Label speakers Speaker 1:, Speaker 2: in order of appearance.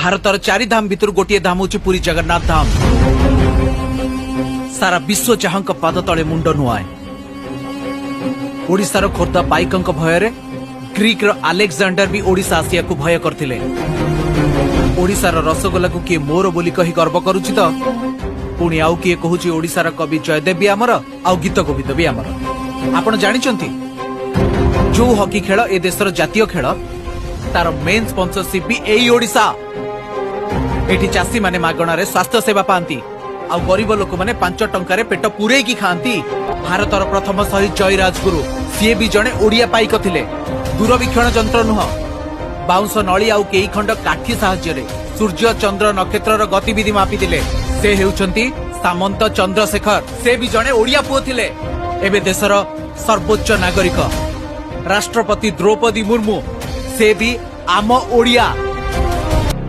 Speaker 1: भारतर 4 धाम भितर गोटे धाम होची पुरी जगन्नाथ धाम। सारा विश्व जहां पाद तले मुंड नुआए। ओडिशार खोर्धा पाइकंक भୟରେ ग्रीक रो अलेक्जेंडर भी ओडिशा आसिया को भय करथिले। ओडिशार रसगोला को किए मोर बोली कही गर्व करूची तो पुणी आउ किए कहूची ओडिशार कवि जयदेव भी आमर आउ गीत गोविंद भी आमर। आपण जानिचंती जो हॉकी खेल ए देशर जातीय खेल तार मेन स्पॉन्सरशिप भी एई ओडिशा। एठी चासी माने मागणारे स्वास्थ्य सेवा पांती आ गरीब लोक माने 5 टंकारे पेट पूरे की खांती। भारतर प्रथम शहीद जय राजगुरु सीए भी जणे ओडिया पाइक थिले। दूरवीक्षण जंत्र नुह बाउंस नली आउ केई खंड काठी साहाय्य सूर्य चंद्र नक्षत्र गतिविधि मापी दिले। से हेउचंती सामंत चंद्रशेखर। से भी जणे ओडिया पुओ थिले। एबे देशर सर्वोच्च नागरिक राष्ट्रपति द्रौपदी मुर्मू से भी आम ओडिया।